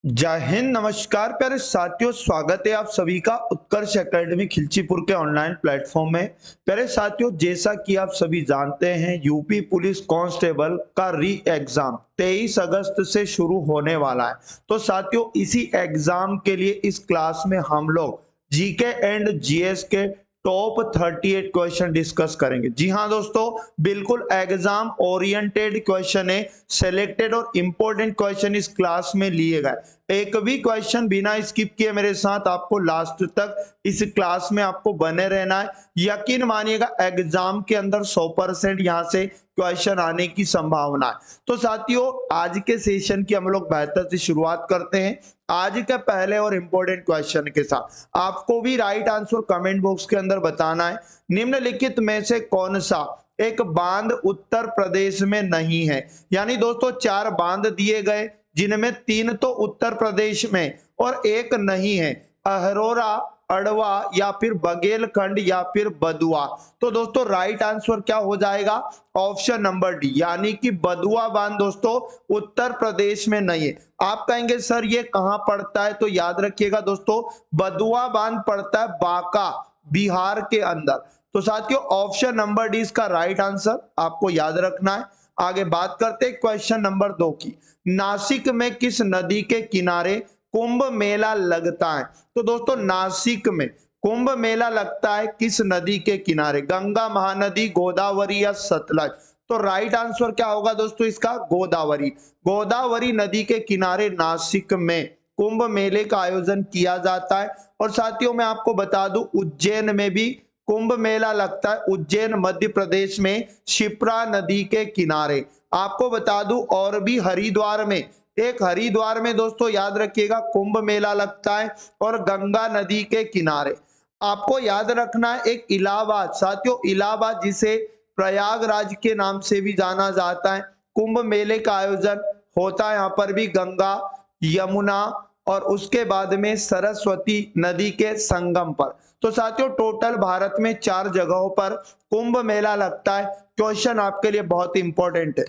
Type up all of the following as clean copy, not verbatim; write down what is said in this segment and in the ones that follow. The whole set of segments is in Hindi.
जय हिंद, नमस्कार प्यारे साथियों। स्वागत है आप सभी का उत्कर्ष एकेडमी खिलचीपुर के ऑनलाइन प्लेटफॉर्म में। प्यारे साथियों, जैसा कि आप सभी जानते हैं, यूपी पुलिस कांस्टेबल का री एग्जाम 23 अगस्त से शुरू होने वाला है। तो साथियों, इसी एग्जाम के लिए इस क्लास में हम लोग जीके एंड जीएस के टॉप 38 क्वेश्चन डिस्कस करेंगे। जी हाँ दोस्तों, बिल्कुल एग्जाम ओरिएंटेड क्वेश्चन है। सिलेक्टेड और इंपॉर्टेंट क्वेश्चन इस क्लास में लिए गए। एक भी क्वेश्चन बिना स्किप किए मेरे साथ आपको लास्ट तक इस क्लास में आपको बने रहना है। यकीन मानिएगा, एग्जाम के अंदर 100% यहाँ से क्वेश्चन आने की संभावना है। तो साथियों, आज के सेशन की हम लोग बेहतर से शुरुआत करते हैं। आज के पहले और इंपॉर्टेंट क्वेश्चन के साथ आपको भी राइट आंसर कमेंट बॉक्स के अंदर बताना है। निम्नलिखित में से कौन सा एक बांध उत्तर प्रदेश में नहीं है। यानी दोस्तों 4 बांध दिए गए, जिनमें 3 तो उत्तर प्रदेश में और एक नहीं है। अहरोरा, अड़वा या फिर बघेलखंड या फिर बदुआ। तो दोस्तों राइट आंसर क्या हो जाएगा? ऑप्शन नंबर डी, यानी कि बदुआ बांध दोस्तों उत्तर प्रदेश में नहीं है। आप कहेंगे सर ये कहां पड़ता है? तो याद रखिएगा दोस्तों, बदुआ बांध पड़ता है बांका, बिहार के अंदर। तो साथियों, ऑप्शन नंबर डी इसका राइट आंसर आपको याद रखना है। आगे बात करते हैं क्वेश्चन नंबर 2 की। नासिक में किस नदी के किनारे कुंभ मेला लगता है? तो दोस्तों नासिक में कुंभ मेला लगता है किस नदी के किनारे? गंगा, महानदी, गोदावरी या सतलज? तो राइट आंसर क्या होगा दोस्तों इसका? गोदावरी। गोदावरी नदी के किनारे नासिक में कुंभ मेले का आयोजन किया जाता है। और साथियों मैं आपको बता दूं, उज्जैन में भी कुंभ मेला लगता है। उज्जैन मध्य प्रदेश में शिप्रा नदी के किनारे। आपको बता दूं और भी हरिद्वार में, एक हरिद्वार में दोस्तों याद रखिएगा कुंभ मेला लगता है, और गंगा नदी के किनारे। आपको याद रखना है एक इलाहाबाद। साथियों इलाहाबाद, जिसे प्रयागराज के नाम से भी जाना जाता है, कुंभ मेले का आयोजन होता है यहाँ पर भी गंगा, यमुना और उसके बाद में सरस्वती नदी के संगम पर। तो साथियों टोटल भारत में 4 जगहों पर कुंभ मेला लगता है। क्वेश्चन आपके लिए बहुत इंपॉर्टेंट है।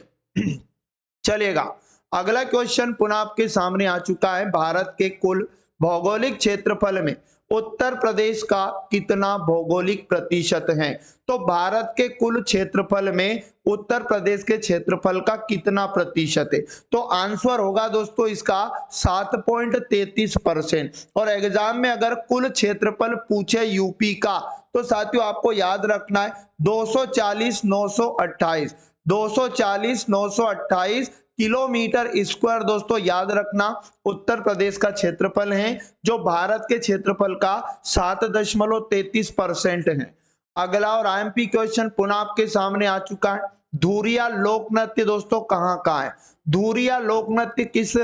चलिएगा, अगला क्वेश्चन पुनः आपके सामने आ चुका है। भारत के कुल भौगोलिक क्षेत्रफल में उत्तर प्रदेश का कितना भौगोलिक प्रतिशत है? तो भारत के कुल क्षेत्रफल में उत्तर प्रदेश के क्षेत्रफल का कितना प्रतिशत है? तो आंसर होगा दोस्तों इसका 7.33%। और एग्जाम में अगर कुल क्षेत्रफल पूछे यूपी का, तो साथियों आपको याद रखना है 240,928 240,928 किलोमीटर स्क्वायर दोस्तों याद रखना उत्तर प्रदेश का क्षेत्रफल है, जो भारत के क्षेत्रफल का 7.33% है। अगला और आईएमपी क्वेश्चन पुनः आपके सामने आ चुका है। धुरिया लोक नृत्य दोस्तों कहां का है? धुरिया लोक नृत्य किस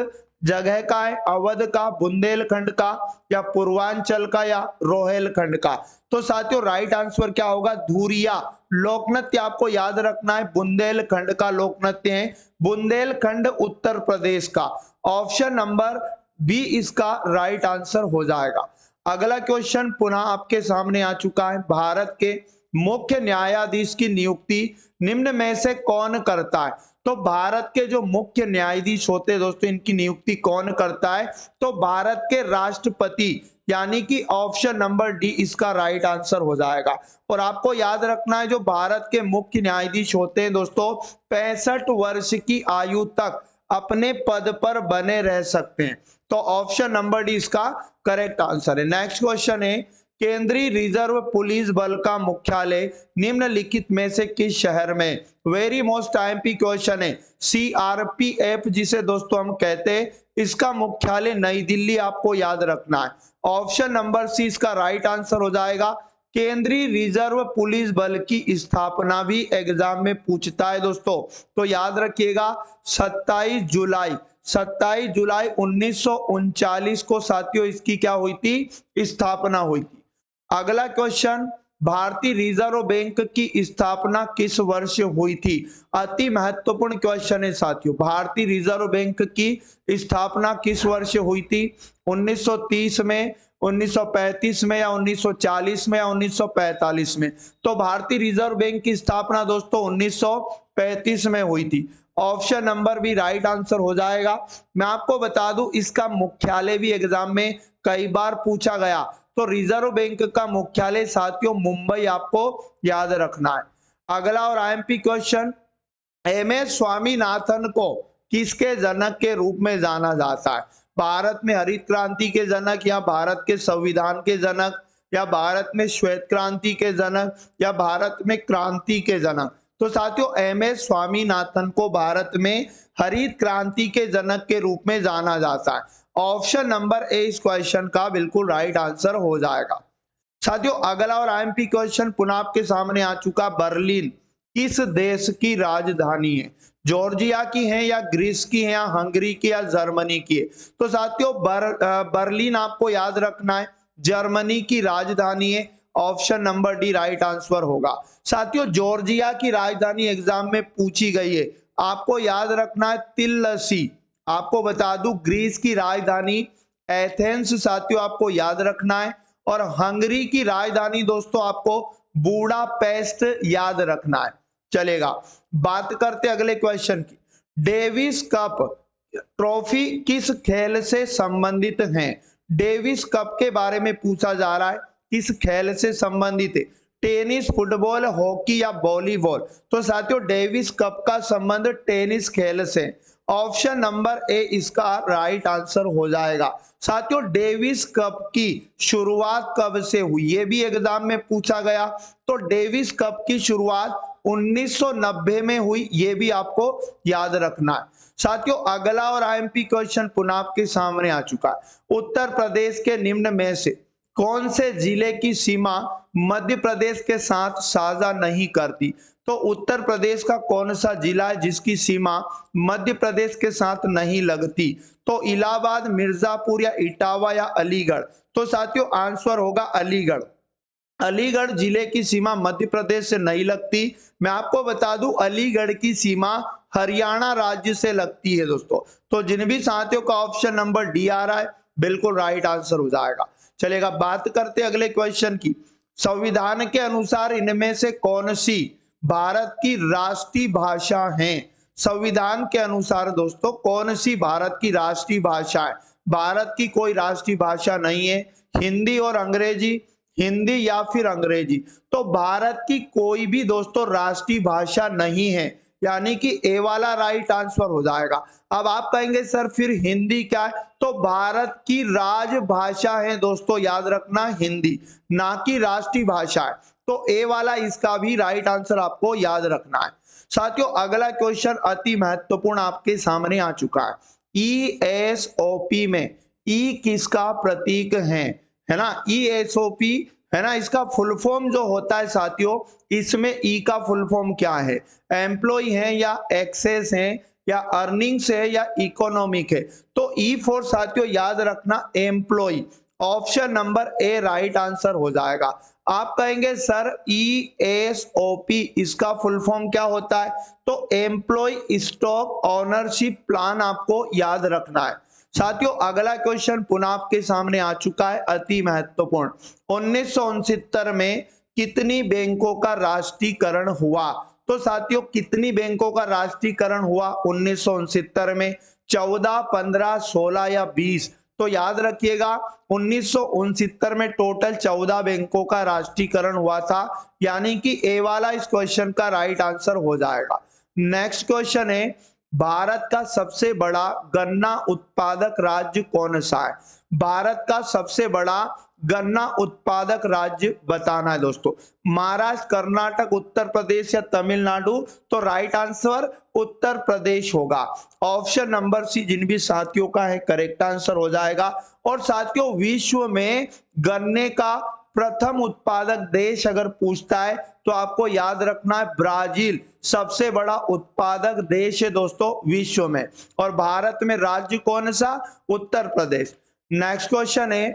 जगह का है? अवध का, बुंदेलखंड का या पूर्वांचल का या रोहेलखंड का? तो साथियों राइट आंसर क्या होगा? धुरिया लोक नृत्य आपको याद रखना है बुंदेलखंड का लोक नृत्य है। बुंदेलखंड उत्तर प्रदेश का। ऑप्शन नंबर बी इसका राइट आंसर हो जाएगा। अगला क्वेश्चन पुनः आपके सामने आ चुका है। भारत के मुख्य न्यायाधीश की नियुक्ति निम्न में से कौन करता है? तो भारत के जो मुख्य न्यायाधीश होते हैं दोस्तों, इनकी नियुक्ति कौन करता है? तो भारत के राष्ट्रपति, यानी कि ऑप्शन नंबर डी इसका राइट आंसर हो जाएगा। और आपको याद रखना है जो भारत के मुख्य न्यायाधीश होते हैं दोस्तों, 65 वर्ष की आयु तक अपने पद पर बने रह सकते हैं। तो ऑप्शन नंबर डी इसका करेक्ट आंसर है। नेक्स्ट क्वेश्चन है, केंद्रीय रिजर्व पुलिस बल का मुख्यालय निम्नलिखित में से किस शहर में? वेरी मोस्ट आईएमपी क्वेश्चन है। सीआरपीएफ जिसे दोस्तों हम कहते हैं, इसका मुख्यालय नई दिल्ली आपको याद रखना है। ऑप्शन नंबर सी इसका राइट आंसर हो जाएगा। केंद्रीय रिजर्व पुलिस बल की स्थापना भी एग्जाम में पूछता है दोस्तों, तो याद रखिएगा 27 जुलाई 1939 को साथियों इसकी क्या हुई थी? स्थापना हुई थी। अगला क्वेश्चन, भारतीय रिजर्व बैंक की स्थापना किस वर्ष हुई थी? अति महत्वपूर्ण क्वेश्चन है साथियों। भारतीय रिजर्व बैंक की स्थापना किस वर्ष हुई थी? 1930 में, 1935 में या 1940 में या 1945 में? तो भारतीय रिजर्व बैंक की स्थापना दोस्तों 1935 में हुई थी। Option number B right answer हो जाएगा। मैं आपको बता दूं इसका मुख्यालय भी एग्जाम में कई बार पूछा गया, तो रिजर्व बैंक का मुख्यालय साथियों मुंबई आपको याद रखना है। अगला और IMP question, M S Swaminathan को किसके जनक के रूप में जाना जाता है? भारत में हरित क्रांति के जनक, या भारत के संविधान के जनक, या भारत में श्वेत क्रांति के जनक, या भारत में क्रांति के जनक? तो साथियों एम एस स्वामीनाथन को भारत में हरित क्रांति के जनक के रूप में जाना जाता है। ऑप्शन नंबर ए इस क्वेश्चन का बिल्कुल राइट आंसर हो जाएगा। साथियों अगला और आईएमपी क्वेश्चन पुनः आपके सामने आ चुका, बर्लिन किस देश की राजधानी है? जॉर्जिया की है, या ग्रीस की है, या हंगरी की, या जर्मनी की है? तो साथियों बर्लिन आपको याद रखना है, जर्मनी की राजधानी है। Option number D right answer होगा। साथियों जॉर्जिया की राजधानी एग्जाम में पूछी गई है, आपको याद रखना है तिल्लसी। आपको बता दूं ग्रीस की राजधानी एथेंस साथियों आपको याद रखना है, और हंगरी की राजधानी दोस्तों आपको बूडापेस्ट याद रखना है। चलेगा, बात करते अगले क्वेश्चन की। डेविस कप ट्रॉफी किस खेल से संबंधित है? डेविस कप के बारे में पूछा जा रहा है, किस खेल से संबंधित है? टेनिस, फुटबॉल, हॉकी, या वॉलीबॉल? तो साथियों डेविस कप का संबंध टेनिस खेल से। ऑप्शन नंबर ए इसका राइट आंसर हो जाएगा। साथियों डेविस कप की शुरुआत कब से हुई, ये भी एग्जाम में पूछा गया। तो डेविस कप की शुरुआत 1990 में हुई, ये भी आपको याद रखना है। साथियों अगला और आईएमपी क्वेश्चन पुनः आपके सामने आ चुका है। उत्तर प्रदेश के निम्न में से कौन से जिले की सीमा मध्य प्रदेश के साथ साझा नहीं करती? तो उत्तर प्रदेश का कौन सा जिला है जिसकी सीमा मध्य प्रदेश के साथ नहीं लगती? तो इलाहाबाद, मिर्जापुर, या इटावा, या अलीगढ़? तो साथियों आंसर होगा अलीगढ़। अलीगढ़ जिले की सीमा मध्य प्रदेश से नहीं लगती। मैं आपको बता दूं अलीगढ़ की सीमा हरियाणा राज्य से लगती है दोस्तों। तो जिन भी साथियों का ऑप्शन नंबर डी आ रहा है बिल्कुल राइट आंसर हो जाएगा। चलेगा, बात करते अगले क्वेश्चन की। संविधान के अनुसार इनमें से कौन सी भारत की राष्ट्रीय भाषा है? संविधान के अनुसार दोस्तों कौन सी भारत की राष्ट्रीय भाषा है? भारत की कोई राष्ट्रीय भाषा नहीं है। हिंदी और अंग्रेजी, हिंदी या फिर अंग्रेजी? तो भारत की कोई भी दोस्तों राष्ट्रीय भाषा नहीं है, यानी कि ए वाला राइट आंसर हो जाएगा। अब आप कहेंगे सर फिर हिंदी क्या है? तो भारत की राजभाषा है दोस्तों, याद रखना हिंदी, ना कि राष्ट्रीय भाषा है। तो ए वाला इसका भी राइट आंसर आपको याद रखना है। साथियों अगला क्वेश्चन अति महत्वपूर्ण आपके सामने आ चुका है। ESOP में ई किसका प्रतीक है ना? ESOP है ना, इसका फुल फॉर्म जो होता है साथियों, इसमें ई का फुल फॉर्म क्या है? एम्प्लॉय है, या एक्सेस है, या अर्निंग्स है, या इकोनॉमिक है? तो ई फॉर साथियों याद रखना employ. Option number A right answer हो जाएगा। आप कहेंगे सर ESOP इसका फुल फॉर्म क्या होता है? तो एम्प्लॉय स्टॉक ओनरशिप प्लान आपको याद रखना है। साथियों अगला क्वेश्चन पुनः आपके सामने आ चुका है, अति महत्वपूर्ण। 1969 में कितनी बैंकों का राष्ट्रीयकरण हुआ? तो साथियों कितनी बैंकों का राष्ट्रीयकरण हुआ 1969 में? 14, 15, 16, या 20? तो याद रखिएगा 1969 में टोटल 14 बैंकों का राष्ट्रीयकरण हुआ था, यानी कि ए वाला इस क्वेश्चन का राइट आंसर हो जाएगा। नेक्स्ट क्वेश्चन है, भारत का सबसे बड़ा गन्ना उत्पादक राज्य कौन सा है? भारत का सबसे बड़ा गन्ना उत्पादक राज्य बताना है दोस्तों। महाराष्ट्र, कर्नाटक, उत्तर प्रदेश, या तमिलनाडु? तो राइट आंसर उत्तर प्रदेश होगा। ऑप्शन नंबर सी जिन भी साथियों का है करेक्ट आंसर हो जाएगा। और साथियों विश्व में गन्ने का प्रथम उत्पादक देश अगर पूछता है तो आपको याद रखना है ब्राजील सबसे बड़ा उत्पादक देश है दोस्तों विश्व में। और भारत में राज्य कौन सा? उत्तर प्रदेश। नेक्स्ट क्वेश्चन है,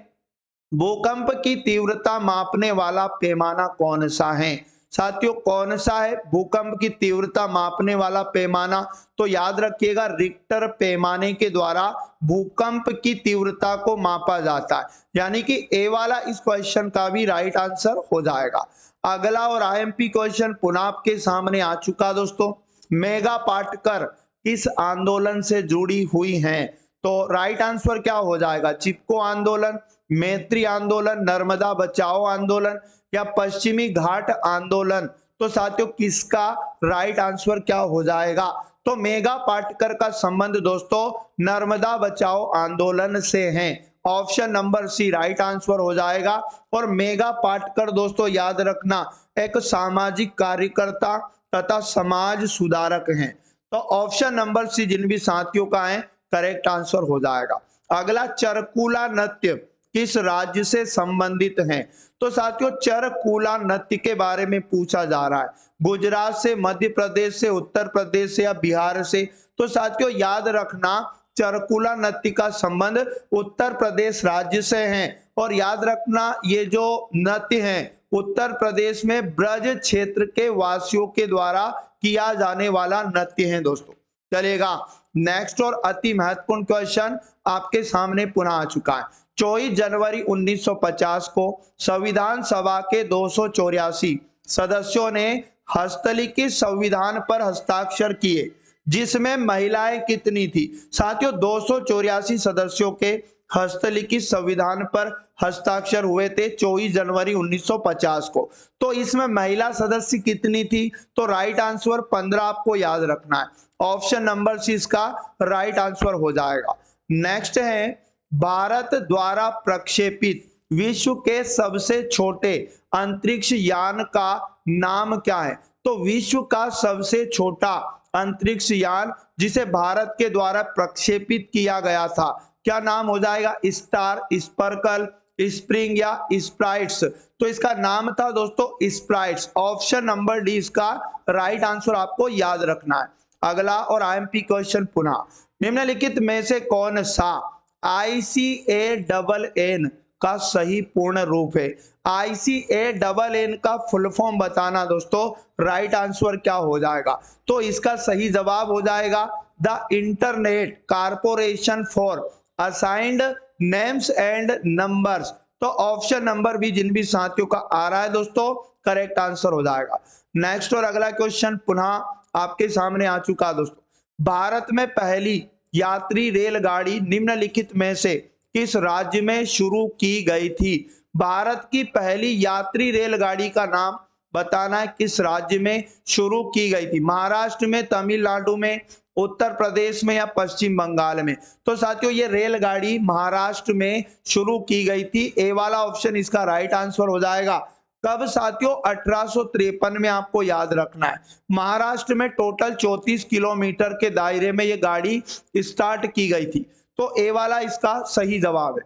भूकंप की तीव्रता मापने वाला पैमाना कौन सा है? साथियों कौन सा है भूकंप की तीव्रता मापने वाला पैमाना? तो याद रखिएगा रिक्टर पैमाने के द्वारा भूकंप की तीव्रता को मापा जाता है, यानी कि ए वाला इस क्वेश्चन का भी राइट आंसर हो जाएगा। अगला और आईएमपी क्वेश्चन पुनः आपके सामने आ चुका दोस्तों। मेघा पाटकर किस आंदोलन से जुड़ी हुई हैं? तो राइट आंसर क्या हो जाएगा? चिपको आंदोलन, मैत्री आंदोलन, नर्मदा बचाओ आंदोलन या पश्चिमी घाट आंदोलन? तो साथियों किसका राइट आंसर क्या हो जाएगा? तो मेघा पाटकर का संबंध दोस्तों नर्मदा बचाओ आंदोलन से है। Option number C right answer हो जाएगा। और मेघा पाटकर दोस्तों याद रखना एक सामाजिक कार्यकर्ता तथा समाज सुधारक हैं। तो ऑप्शन नंबर सी जिन भी साथियों का है करेक्ट आंसर हो जाएगा। अगला, चरकुला नृत्य किस राज्य से संबंधित है? तो साथियों चरकुला नृत्य के बारे में पूछा जा रहा है, गुजरात से, मध्य प्रदेश से, उत्तर प्रदेश से या बिहार से? तो साथियों याद रखना चरकुला नृत्य का संबंध उत्तर प्रदेश राज्य से है। और याद रखना ये जो नृत्य है उत्तर प्रदेश में ब्रज क्षेत्र के वासियों के द्वारा किया जाने वाला नृत्य है दोस्तों। चलेगा, नेक्स्ट और अति महत्वपूर्ण क्वेश्चन आपके सामने पुनः आ चुका है। 24 जनवरी 1950 को संविधान सभा के 284 सदस्यों ने हस्तलिखित संविधान पर हस्ताक्षर किए, जिसमें महिलाएं कितनी थी? साथियों 284 सदस्यों के हस्तलिखित संविधान पर हस्ताक्षर हुए थे 24 जनवरी 1950 को। तो इसमें महिला सदस्य कितनी थी? तो राइट आंसर 15 आपको याद रखना है। ऑप्शन नंबर सी इसका राइट आंसर हो जाएगा। नेक्स्ट है, भारत द्वारा प्रक्षेपित विश्व के सबसे छोटे अंतरिक्ष यान का नाम क्या है? तो विश्व का सबसे छोटा अंतरिक्ष यान जिसे भारत के द्वारा प्रक्षेपित किया गया था, क्या नाम हो जाएगा? स्टार, स्पर्कल, स्प्रिंग या स्प्राइट्स? तो इसका नाम था दोस्तों स्प्राइट्स। ऑप्शन नंबर डी इसका राइट आंसर आपको याद रखना है। अगला और आईएमपी क्वेश्चन पुनः, निम्नलिखित में से कौन सा ICANN का सही पूर्ण रूप है? ICANN का फुल फॉर्म बताना दोस्तों, राइट आंसर क्या हो जाएगा? तो इसका सही जवाब हो जाएगा the internet corporation for assigned names and numbers. तो ऑप्शन नंबर भी जिन भी साथियों का आ रहा है दोस्तों करेक्ट आंसर हो जाएगा। नेक्स्ट और अगला क्वेश्चन पुनः आपके सामने आ चुका है दोस्तों। भारत में पहली यात्री रेलगाड़ी निम्नलिखित में से किस राज्य में शुरू की गई थी? भारत की पहली यात्री रेलगाड़ी का नाम बताना है, किस राज्य में शुरू की गई थी? महाराष्ट्र में, तमिलनाडु में, उत्तर प्रदेश में या पश्चिम बंगाल में? तो साथियों ये रेलगाड़ी महाराष्ट्र में शुरू की गई थी। ए वाला ऑप्शन इसका राइट आंसर हो जाएगा। कब साथियों? 1853 में आपको याद रखना है। महाराष्ट्र में टोटल 34 किलोमीटर के दायरे में ये गाड़ी स्टार्ट की गई थी। तो ए वाला इसका सही जवाब है।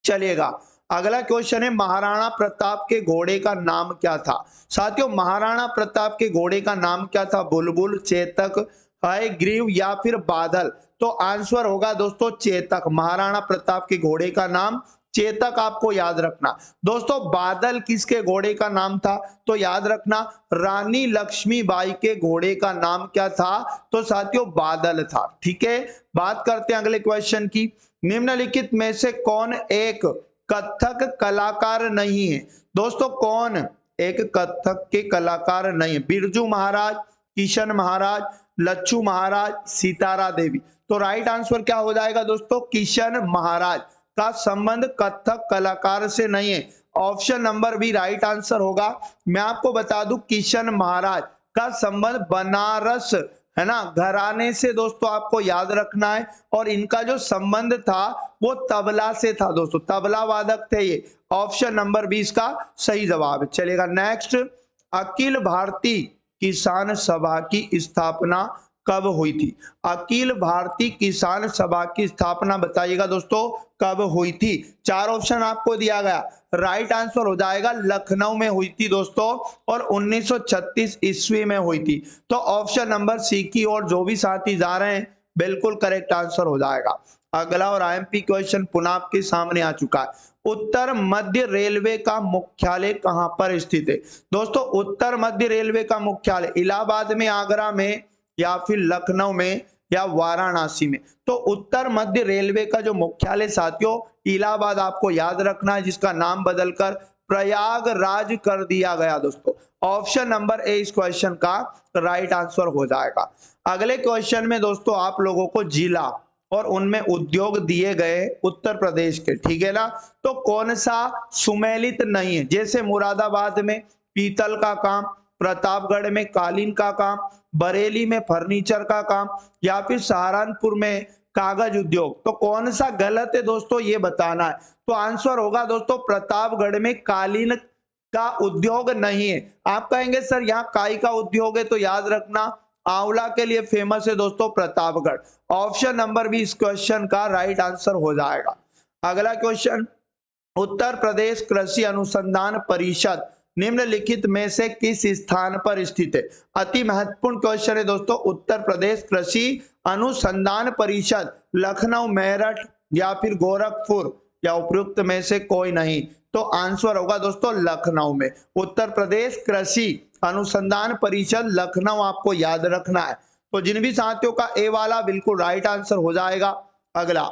चलिएगा, अगला क्वेश्चन है, महाराणा प्रताप के घोड़े का नाम क्या था? साथियों महाराणा प्रताप के घोड़े का नाम क्या था? बुलबुल, चेतक, हयग्रीव या फिर बादल? तो आंसर होगा दोस्तों चेतक। महाराणा प्रताप के घोड़े का नाम चेतक आपको याद रखना। दोस्तों बादल किसके घोड़े का नाम था? तो याद रखना रानी लक्ष्मीबाई के घोड़े का नाम क्या था? तो साथियों बादल था। ठीक है, बात करते हैं अगले क्वेश्चन की। निम्नलिखित में से कौन एक कथक कलाकार नहीं है? दोस्तों कौन एक कथक के कलाकार नहीं है? बिरजू महाराज, किशन महाराज, लच्छू महाराज, सितारा देवी? तो राइट आंसर क्या हो जाएगा दोस्तों? किशन महाराज का संबंध कथक कलाकार से नहीं है। Option number B right answer होगा। मैं आपको बता दूं किशन महाराज का संबंध बनारस है ना घराने से दोस्तों आपको याद रखना है। और इनका जो संबंध था वो तबला से था दोस्तों, तबला वादक थे ये। ऑप्शन नंबर 20 का सही जवाब चलेगा। नेक्स्ट, अखिल भारतीय किसान सभा की स्थापना कब हुई थी? अखिल भारतीय किसान सभा की स्थापना बताइएगा दोस्तों कब हुई थी? चार ऑप्शन आपको दिया गया। राइट आंसर हो जाएगा लखनऊ में हुई थी दोस्तों और 1936 ईस्वी में हुई थी। तो ऑप्शन नंबर सी की ओर जो भी साथी जा रहे हैं बिल्कुल करेक्ट आंसर हो जाएगा। अगला और आईएमपी क्वेश्चन पुनः आपके सामने आ चुका है। उत्तर मध्य रेलवे का मुख्यालय कहां पर स्थित है? दोस्तों उत्तर मध्य रेलवे का मुख्यालय इलाहाबाद में, आगरा में या फिर लखनऊ में या वाराणसी में? तो उत्तर मध्य रेलवे का जो मुख्यालय साथियों इलाहाबाद आपको याद रखना है, जिसका नाम बदलकर प्रयागराज कर दिया गया दोस्तों। ऑप्शन नंबर ए इस क्वेश्चन का राइट आंसर हो जाएगा। अगले क्वेश्चन में दोस्तों आप लोगों को जिला और उनमें उद्योग दिए गए उत्तर प्रदेश के, ठीक है ना। तो कौन सा सुमेलित नहीं है, जैसे मुरादाबाद में पीतल का काम, प्रतापगढ़ में कालीन का काम, बरेली में फर्नीचर का काम, या फिर सहारनपुर में कागज उद्योग। तो कौन सा गलत है दोस्तों, ये बताना है। तो आंसर होगा दोस्तों प्रतापगढ़ में कालीन का उद्योग नहीं है। आप कहेंगे सर यहाँ काई का उद्योग है, तो याद रखना आंवला के लिए फेमस है दोस्तों प्रतापगढ़। ऑप्शन नंबर बी इस क्वेश्चन का राइट आंसर हो जाएगा। अगला क्वेश्चन, उत्तर प्रदेश कृषि अनुसंधान परिषद निम्नलिखित में से किस स्थान पर स्थित है। अति महत्वपूर्ण क्वेश्चन है दोस्तों। उत्तर प्रदेश कृषि अनुसंधान परिषद लखनऊ, मेरठ या फिर गोरखपुर, या उपयुक्त में से कोई नहीं। तो आंसर होगा दोस्तों लखनऊ में। उत्तर प्रदेश कृषि अनुसंधान परिषद लखनऊ आपको याद रखना है। तो जिन भी साथियों का ए वाला बिल्कुल राइट आंसर हो जाएगा। अगला,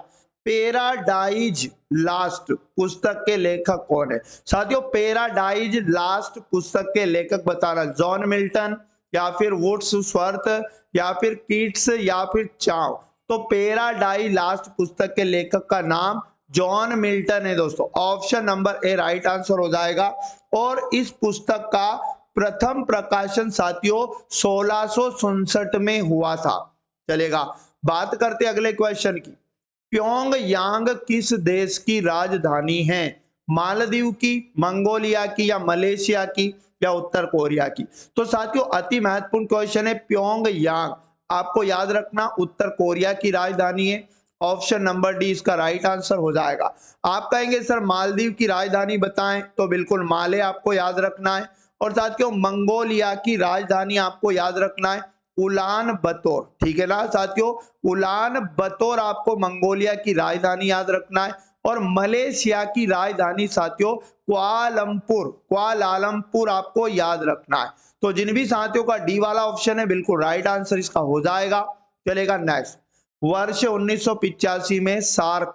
पैराडाइज लास्ट पुस्तक के लेखक कौन है। साथियों पैराडाइज लास्ट पुस्तक के लेखक बताना, जॉन मिल्टन या फिर वुड्सवर्थ या फिर कीट्स या फिर चाव। तो पैराडाइज लास्ट पुस्तक के लेखक का नाम जॉन मिल्टन है दोस्तों। Option number A right answer हो जाएगा। और इस पुस्तक का प्रथम प्रकाशन साथियों 1667 में हुआ था। चलेगा, बात करते अगले क्वेश्चन की। प्योंगयांग किस देश की राजधानी है। मालदीव की, मंगोलिया की, या मलेशिया की, या उत्तर कोरिया की। तो साथियों अति महत्वपूर्ण क्वेश्चन है। प्योंगयांग आपको याद रखना उत्तर कोरिया की राजधानी है। ऑप्शन नंबर डी इसका राइट आंसर हो जाएगा। आप कहेंगे सर मालदीव की राजधानी बताएं, तो बिल्कुल माले आपको याद रखना है। और साथियों मंगोलिया की राजधानी आपको याद रखना है उलान बतौर, ठीक है ना साथियों। उलान बतौर आपको मंगोलिया की राजधानी याद रखना है। और मलेशिया की राजधानी साथियों कुआलालंपुर, कुआलालंपुर आपको याद रखना है। तो जिन भी साथियों का डी वाला ऑप्शन है बिल्कुल राइट आंसर इसका हो जाएगा। चलेगा नेक्स्ट। वर्ष 1985 में सार्क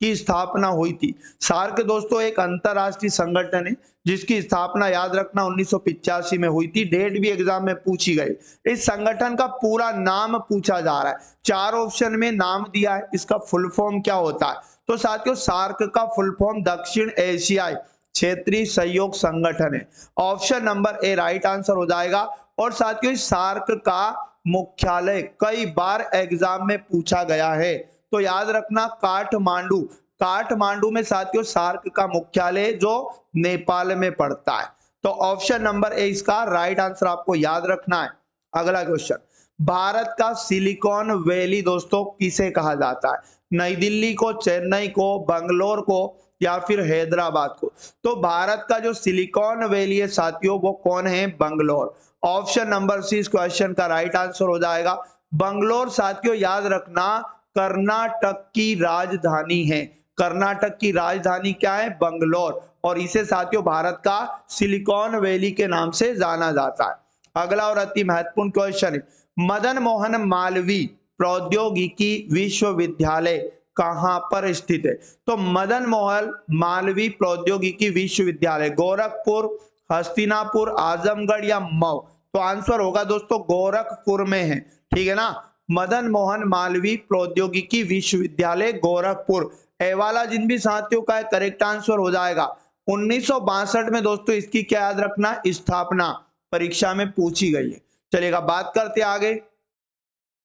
की स्थापना हुई थी। सार्क दोस्तों एक अंतरराष्ट्रीय संगठन है जिसकी स्थापना याद रखना 1985 में हुई थी। डेट भी एग्जाम में पूछी गई। इस संगठन का पूरा नाम पूछा जा रहा है। 4 ऑप्शन में नाम दिया है, इसका फुल फॉर्म क्या होता है। तो साथियों सार्क का फुल फॉर्म दक्षिण एशियाई क्षेत्रीय सहयोग संगठन है। Option number A right answer हो जाएगा। और साथियों सार्क का मुख्यालय कई बार एग्जाम में पूछा गया है, तो याद रखना काठमांडू। काठमांडू में साथियों सार्क का मुख्यालय जो नेपाल में पड़ता है। तो ऑप्शन नंबर ए इसका राइट आंसर आपको याद रखना है। अगला क्वेश्चन, भारत का सिलिकॉन वैली दोस्तों किसे कहा जाता है। नई दिल्ली को, चेन्नई को, बंगलोर को, या फिर हैदराबाद को। तो भारत का जो सिलिकॉन वैली है साथियों वो कौन है, बंगलोर। ऑप्शन नंबर सी इस क्वेश्चन का राइट आंसर हो जाएगा। बंगलोर साथियों याद रखना कर्नाटक की राजधानी है। कर्नाटक की राजधानी क्या है, बंगलोर। और इसे साथियों भारत का सिलिकॉन वैली के नाम से जाना जाता है। अगला और अति महत्वपूर्ण क्वेश्चन है, मदन मोहन मालवीय प्रौद्योगिकी विश्वविद्यालय कहां पर स्थित है। तो मदन मोहन मालवीय प्रौद्योगिकी विश्वविद्यालय गोरखपुर, हस्तिनापुर, आजमगढ़, या मऊ। तो आंसर होगा दोस्तों गोरखपुर में है, ठीक है ना। मदन मोहन मालवीय प्रौद्योगिकी विश्वविद्यालय गोरखपुर। ए वाला जिन भी साथियों का करेक्ट आंसर हो जाएगा। 1962 में दोस्तों इसकी क्या याद रखना, स्थापना परीक्षा में पूछी गई है। चलेगा, बात करते आगे।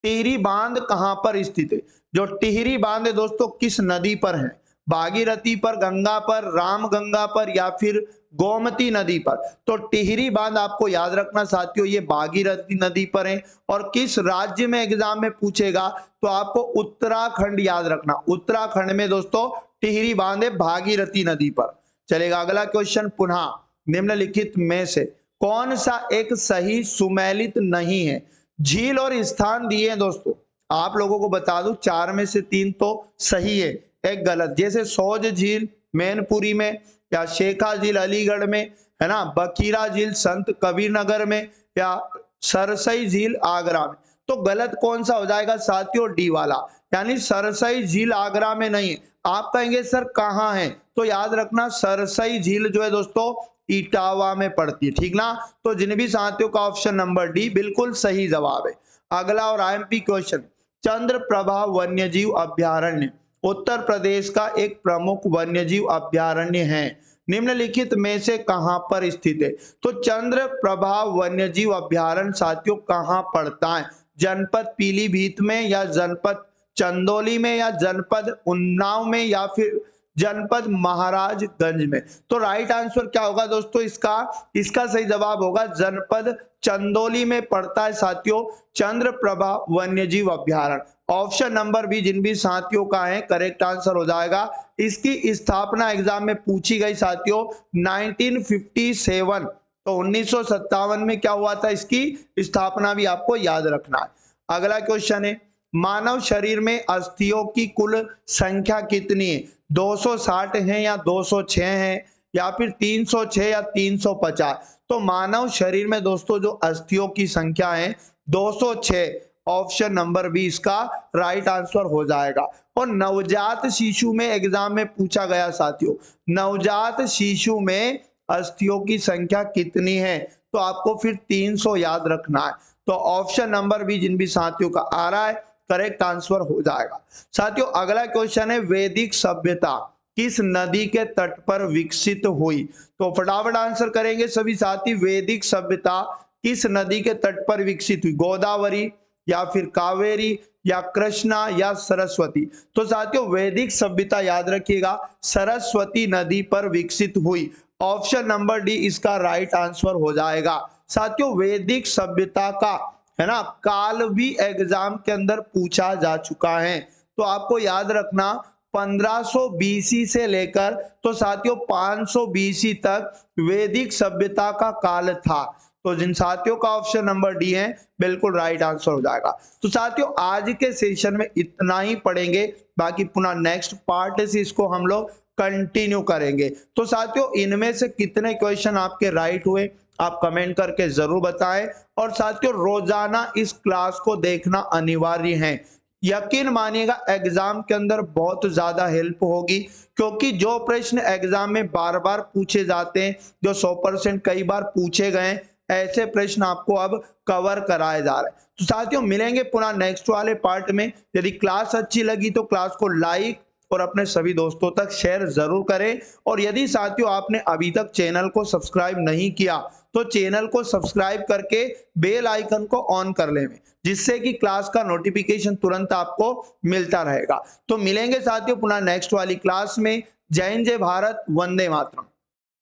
टिहरी बांध कहां पर स्थित है। जो टिहरी बांध है दोस्तों किस नदी पर है, भागीरथी पर, गंगा पर, रामगंगा पर, या फिर गोमती नदी पर। तो टिहरी बांध आपको याद रखना साथियों ये भागीरथी नदी पर है। और किस राज्य में एग्जाम में पूछेगा, तो आपको उत्तराखंड याद रखना। उत्तराखंड में दोस्तों टिहरी बांध है भागीरथी नदी पर। चलेगा, अगला क्वेश्चन, पुनः निम्नलिखित में से कौन सा एक सही सुमेलित नहीं है। झील और स्थान दिए हैं दोस्तों, आप लोगों को बता दूं 4 में से 3 तो सही है, एक गलत। जैसे सौज झील मैनपुरी में, या शेखा झील अलीगढ़ में, है ना, बखीरा झील संत कबीर नगर में, या सरसई झील आगरा में। तो गलत कौन सा हो जाएगा साथियों, डी वाला, यानी सरसई झील आगरा में नहीं है। आप कहेंगे सर कहां है, तो याद रखना सरसई झील जो है दोस्तों इटावा में पड़ती है, ठीक ना। तो जिन भी साथियों का ऑप्शन नंबर डी बिल्कुल सही जवाब है। अगला और आईएमपी क्वेश्चन, चंद्रप्रभा वन्यजीव अभयारण्य उत्तर प्रदेश का एक प्रमुख वन्यजीव अभयारण्य है, निम्नलिखित में से कहां पर स्थित है? तो चंद्रप्रभा वन्यजीव अभयारण्य साथियों कहां पड़ता है? जनपद पीलीभीत में, या जनपद चंदौली में, या जनपद उन्नाव में, या फिर जनपद महाराजगंज में? तो राइट आंसर क्या होगा दोस्तों इसका सही जवाब होगा जनपद चंदौली में पड़ता है साथियों चंद्रप्रभा वन्यजीव अभयारण्य। ऑप्शन नंबर बी जिन भी साथियों का है करेक्ट आंसर हो जाएगा। इसकी स्थापना एग्जाम में पूछी गई साथियों 1957, तो 1957 में क्या हुआ था, इसकी स्थापना भी आपको याद रखना है। अगला क्वेश्चन है, मानव शरीर में अस्थियों की कुल संख्या कितनी है? 260 है या 206 है, या फिर 306 या 350? तो मानव शरीर में दोस्तों जो अस्थियों की संख्या है 206, ऑप्शन नंबर बी इसका राइट आंसर हो जाएगा। और नवजात शिशु में एग्जाम में पूछा गया साथियों, नवजात शिशु में अस्थियों की संख्या कितनी है? तो आपको फिर 300 याद रखना है। तो ऑप्शन नंबर बी जिन भी साथियों का आ रहा है करेक्ट आंसर हो जाएगा। साथियों अगला क्वेश्चन है, वैदिक सभ्यता किस नदी के तट पर विकसित हुई? तो फटाफट आंसर करेंगे सभी साथी। वैदिक सभ्यता किस नदी के तट पर विकसित हुई? गोदावरी, या फिर कावेरी, या कृष्णा, या सरस्वती? तो साथियों वैदिक सभ्यता याद रखिएगा सरस्वती नदी पर विकसित हुई। ऑप्शन नंबर डी इसका राइट आंसर हो जाएगा। साथियों वैदिक सभ्यता का है ना काल भी एग्जाम के अंदर पूछा जा चुका है, तो आपको याद रखना 1500 बीसी से लेकर तो साथियों 500 बीसी तक वैदिक सभ्यता का काल था। तो जिन साथियों का ऑप्शन नंबर डी है बिल्कुल राइट आंसर हो जाएगा। तो साथियों आज के सेशन में इतना ही पढ़ेंगे, बाकी पुनः नेक्स्ट पार्ट से इसको हम लोग कंटिन्यू करेंगे। तो साथियों इनमें से कितने क्वेश्चन आपके राइट हुए आप कमेंट करके जरूर बताएं, और साथियों रोजाना इस क्लास को देखना अनिवार्य है। यकीन मानिएगा एग्जाम के अंदर बहुत ज्यादा हेल्प होगी, क्योंकि जो प्रश्न एग्जाम में बार बार पूछे जाते हैं, जो 100% कई बार पूछे गए, ऐसे प्रश्न आपको अब कवर कराए जा रहे हैं। तो साथियों मिलेंगे पुनः नेक्स्ट वाले पार्ट में। यदि क्लास अच्छी लगी तो क्लास को लाइक और अपने सभी दोस्तों तक शेयर जरूर करें, और यदि साथियों आपने अभी तक चैनल को सब्सक्राइब नहीं किया तो चैनल को सब्सक्राइब करके बेल आइकन को ऑन कर लें, जिससे कि क्लास का नोटिफिकेशन तुरंत आपको मिलता रहेगा। तो मिलेंगे साथियों पुनः नेक्स्ट वाली क्लास में। जय हिंद, जय भारत, वंदे मातरम।